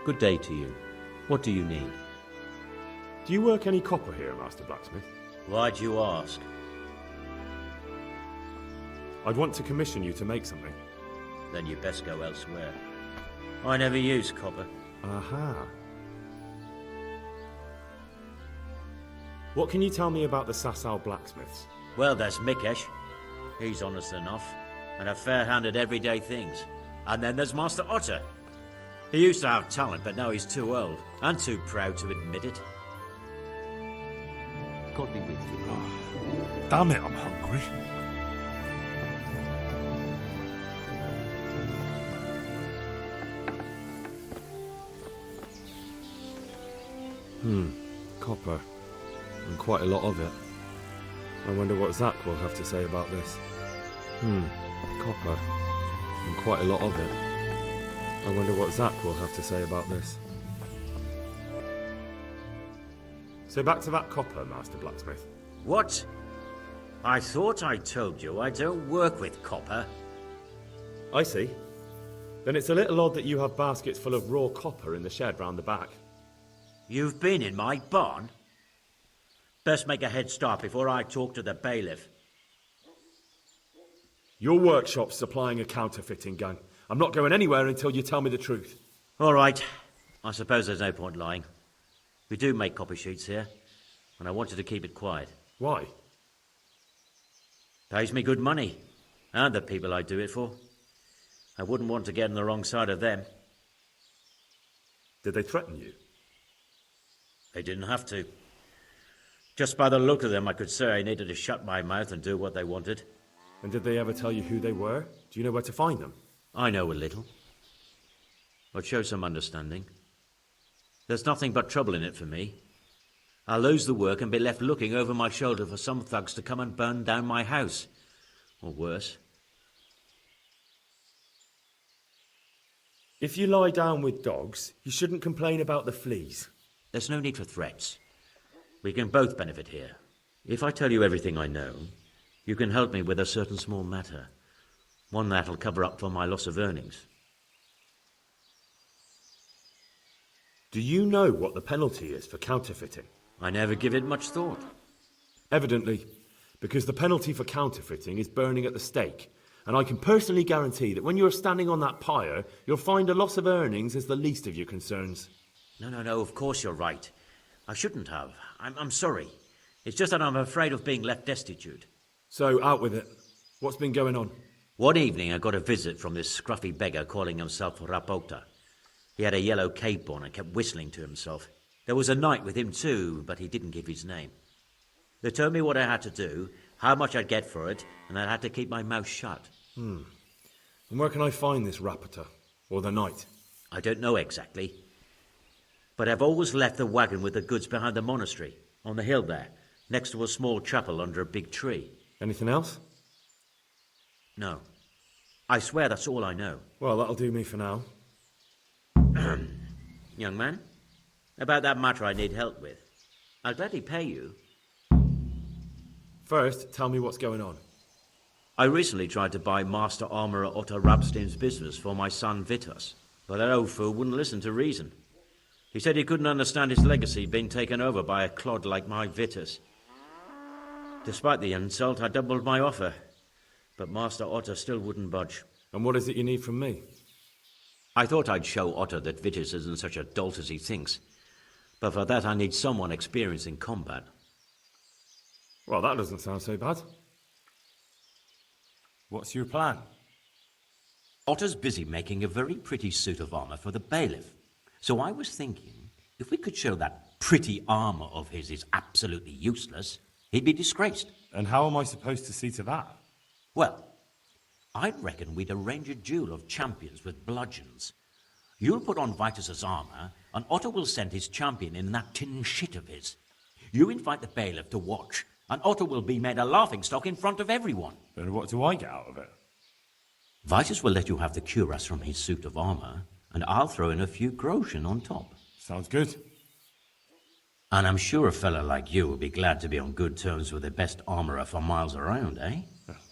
Good day to you. What do you need? Do you work any copper here, Master Blacksmith? Why'd you ask? I'd want to commission you to make something. Then you best go elsewhere. I never use copper. Aha. What can you tell me about the Sasau blacksmiths? Well, there's Mikesh. He's honest enough, and a fair hand at everyday things. And then there's Master Ota. He used to have talent, but now he's too old, and too proud to admit it. God be with you. Damn it, I'm hungry. Copper. And quite a lot of it. I wonder what Zach will have to say about this. Copper. And quite a lot of it. I wonder what Zach will have to say about this. So back to that copper, Master Blacksmith. What? I thought I told you I don't work with copper. I see. Then it's a little odd that you have baskets full of raw copper in the shed round the back. You've been in my barn? Best make a head start before I talk to the bailiff. Your workshop's supplying a counterfeiting gang. I'm not going anywhere until you tell me the truth. All right. I suppose there's no point lying. We do make copy sheets here, and I wanted to keep it quiet. Why? Pays me good money, and the people I do it for. I wouldn't want to get on the wrong side of them. Did they threaten you? They didn't have to. Just by the look of them, I could say I needed to shut my mouth and do what they wanted. And did they ever tell you who they were? Do you know where to find them? I know a little. I'd show some understanding. There's nothing but trouble in it for me. I'll lose the work and be left looking over my shoulder for some thugs to come and burn down my house. Or worse. If you lie down with dogs, you shouldn't complain about the fleas. There's no need for threats. We can both benefit here. If I tell you everything I know, you can help me with a certain small matter. One that'll cover up for my loss of earnings. Do you know what the penalty is for counterfeiting? I never give it much thought. Evidently, because the penalty for counterfeiting is burning at the stake. And I can personally guarantee that when you're standing on that pyre, you'll find a loss of earnings is the least of your concerns. No, of course you're right. I shouldn't have. I'm sorry. It's just that I'm afraid of being left destitute. So, out with it. What's been going on? One evening I got a visit from this scruffy beggar calling himself Ota. He had a yellow cape on and kept whistling to himself. There was a knight with him too, but he didn't give his name. They told me what I had to do, how much I'd get for it, and I had to keep my mouth shut. And where can I find this Rapota? Or the knight? I don't know exactly. But I've always left the wagon with the goods behind the monastery, on the hill there, next to a small chapel under a big tree. Anything else? No. I swear that's all I know. Well, that'll do me for now. Young man, about that matter I need help with. I'll gladly pay you. First, tell me what's going on. I recently tried to buy Master Armourer Otto Rabstein's business for my son Vitus, but that old fool wouldn't listen to reason. He said he couldn't understand his legacy being taken over by a clod like my Vitus. Despite the insult, I doubled my offer, but Master Otto still wouldn't budge. And what is it you need from me? I thought I'd show Otto that Vitus isn't such a dolt as he thinks, but for that I need someone experienced in combat. Well, that doesn't sound so bad. What's your plan? Otto's busy making a very pretty suit of armor for the bailiff. So I was thinking, if we could show that pretty armor of his is absolutely useless, he'd be disgraced. And how am I supposed to see to that? Well, I'd reckon we'd arrange a duel of champions with bludgeons. You'll put on Vitus's armor, and Otto will send his champion in that tin shit of his. You invite the bailiff to watch, and Otto will be made a laughingstock in front of everyone. And what do I get out of it? Vitus will let you have the cuirass from his suit of armor, and I'll throw in a few groschen on top. Sounds good. And I'm sure a fella like you will be glad to be on good terms with the best armorer for miles around, eh?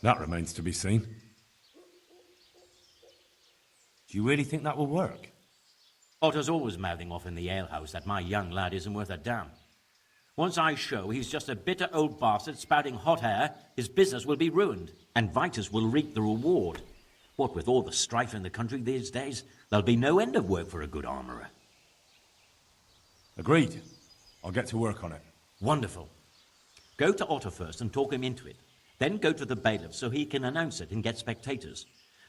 That remains to be seen. Do you really think that will work? Otter's always mouthing off in the alehouse that my young lad isn't worth a damn. Once I show he's just a bitter old bastard spouting hot air, his business will be ruined, and Vitus will reap the reward. What with all the strife in the country these days, there'll be no end of work for a good armourer. Agreed. I'll get to work on it. Wonderful. Go to Otter first and talk him into it. Then go to the bailiff so he can announce it and get spectators.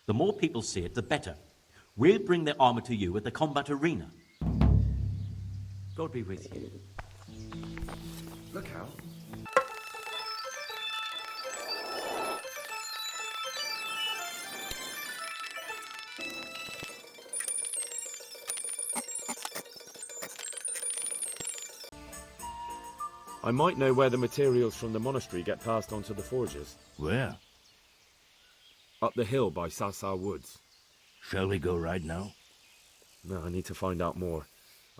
The more people see it, the better. We'll bring the armour to you at the combat arena. God be with you. Look out. I might know where the materials from the monastery get passed on to the forges. Where? Up the hill by Sasau woods. Shall we go right now? No, I need to find out more.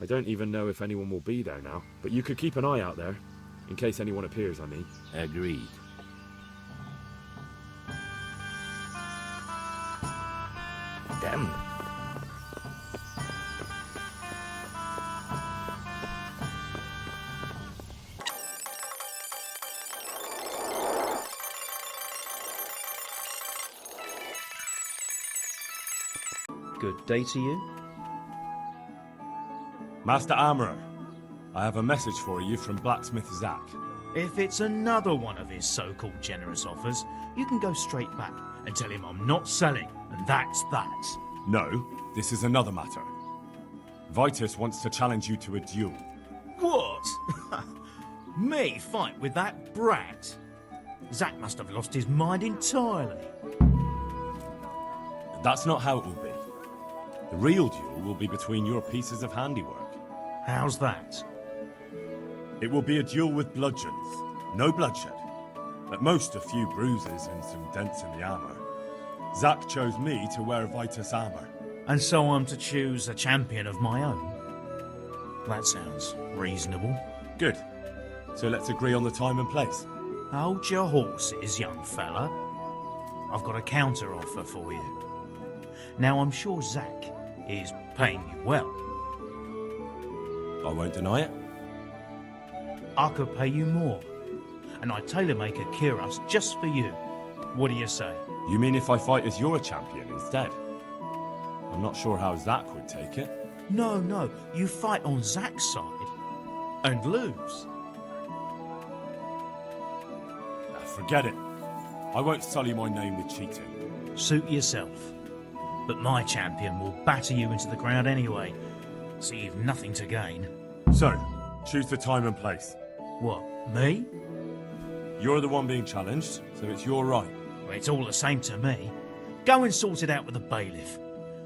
I don't even know if anyone will be there now, but you could keep an eye out there, in case anyone appears, I mean. Agreed. Damn. Good day to you. Master Armourer, I have a message for you from blacksmith Zach. If it's another one of his so-called generous offers, you can go straight back and tell him I'm not selling, and that's that. No, this is another matter. Vitus wants to challenge you to a duel. What? Me fight with that brat? Zack must have lost his mind entirely. That's not how it will be. The real duel will be between your pieces of handiwork. How's that? It will be a duel with bludgeons. No bloodshed. At most, a few bruises and some dents in the armour. Zack chose me to wear Vitus armour. And so I'm to choose a champion of my own? That sounds reasonable. Good. So let's agree on the time and place. Hold your horses, young fella. I've got a counter offer for you. Now, I'm sure Zack is paying you well. I won't deny it. I could pay you more, and I'd tailor-make a cuirass just for you. What do you say? You mean if I fight as your champion instead? I'm not sure how Zack would take it. No, you fight on Zack's side and lose. Forget it. I won't sully my name with cheating. Suit yourself. But my champion will batter you into the ground anyway, so you've nothing to gain. So, choose the time and place. What, me? You're the one being challenged, so it's your right. Well, it's all the same to me. Go and sort it out with the bailiff.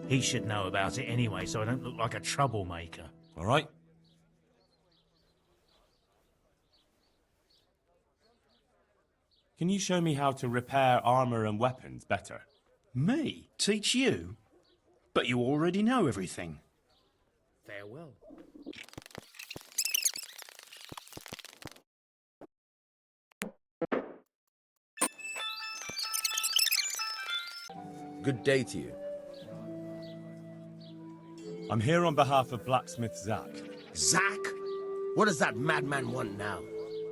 He should know about it anyway, so I don't look like a troublemaker. All right? Can you show me how to repair armor and weapons better? Me? Teach you? But you already know everything. Farewell. Good day to you. I'm here on behalf of blacksmith Zack. Zack? What does that madman want now?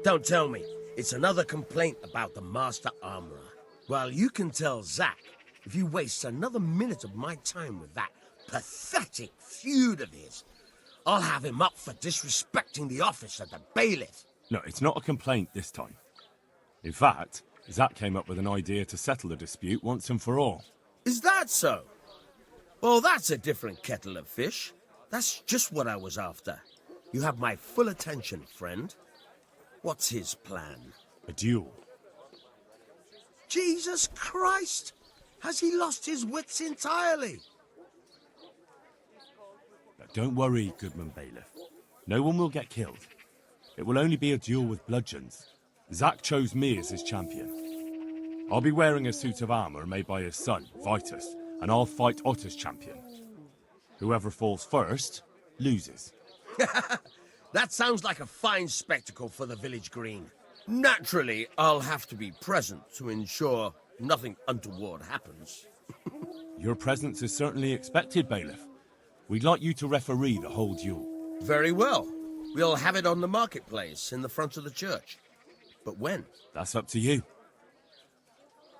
Don't tell me. It's another complaint about the Master Armorer. Well, you can tell Zack if you waste another minute of my time with that pathetic feud of his. I'll have him up for disrespecting the office of the bailiff. No, it's not a complaint this time. In fact, Zack came up with an idea to settle the dispute once and for all. Is that so? Well, that's a different kettle of fish. That's just what I was after. You have my full attention, friend. What's his plan? A duel. Jesus Christ! Has he lost his wits entirely? Now, don't worry, Goodman Bailiff. No one will get killed. It will only be a duel with bludgeons. Zack chose me as his champion. I'll be wearing a suit of armor made by his son, Vitus, and I'll fight Otter's champion. Whoever falls first, loses. That sounds like a fine spectacle for the village green. Naturally, I'll have to be present to ensure nothing untoward happens. Your presence is certainly expected, Bailiff. We'd like you to referee the whole duel. Very well. We'll have it on the marketplace in the front of the church. But when? That's up to you.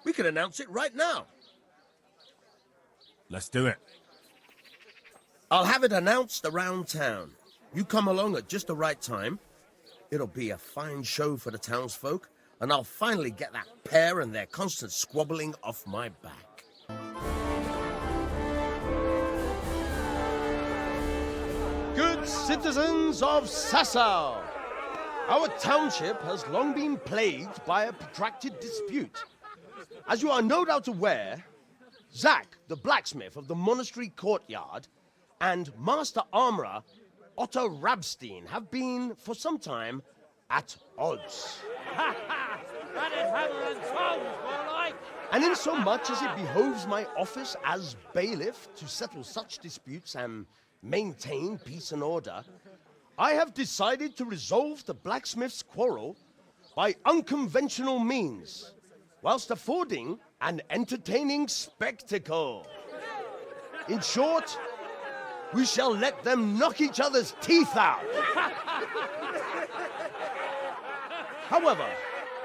We could announce it right now. Let's do it. I'll have it announced around town. You come along at just the right time. It'll be a fine show for the townsfolk, and I'll finally get that pair and their constant squabbling off my back. Good citizens of Sasau, our township has long been plagued by a protracted dispute. As you are no doubt aware, Zack, the blacksmith of the monastery courtyard, and Master Armorer Ota Rabstein have been, for some time, at odds. And in so much as it behoves my office as bailiff to settle such disputes and maintain peace and order, I have decided to resolve the blacksmith's quarrel by unconventional means, whilst affording an entertaining spectacle. In short, we shall let them knock each other's teeth out. However,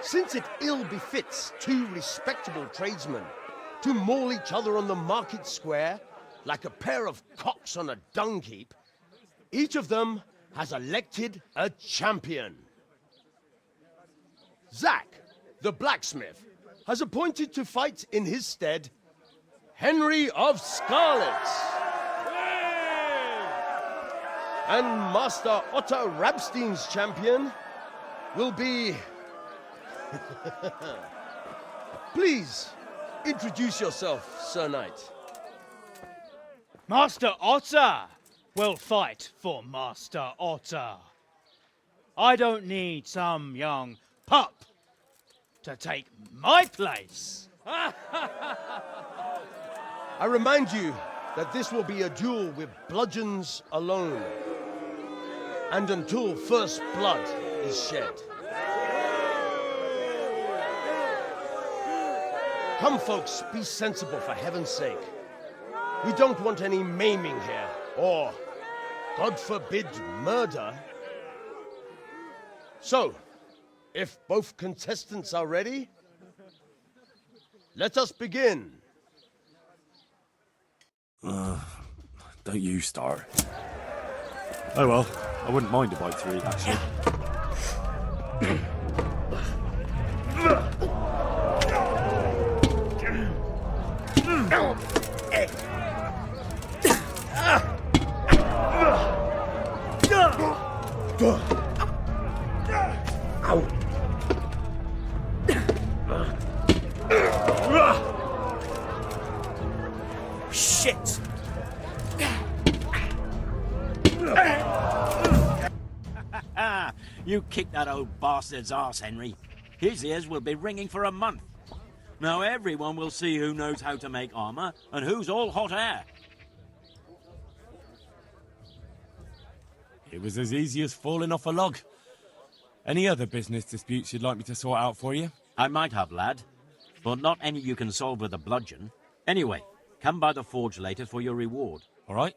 since it ill befits two respectable tradesmen to maul each other on the market square like a pair of cocks on a dung heap, each of them has elected a champion. Zack, the blacksmith, has appointed to fight in his stead Henry of Scarlet. And Master Ota Rabstein's champion will be... Please, introduce yourself, Sir Knight. Master Ota will fight for Master Ota. I don't need some young pup to take my place. I remind you that this will be a duel with bludgeons alone, and until first blood is shed. Come, folks, be sensible for heaven's sake. We don't want any maiming here, or, God forbid, murder. So, if both contestants are ready, let us begin. Don't you start. Oh well, I wouldn't mind a bite to eat, actually. Shit! You kicked that old bastard's arse, Henry. His ears will be ringing for a month. Now everyone will see who knows how to make armor and who's all hot air. It was as easy as falling off a log. Any other business disputes you'd like me to sort out for you? I might have, lad, but not any you can solve with a bludgeon. Anyway, come by the forge later for your reward. All right?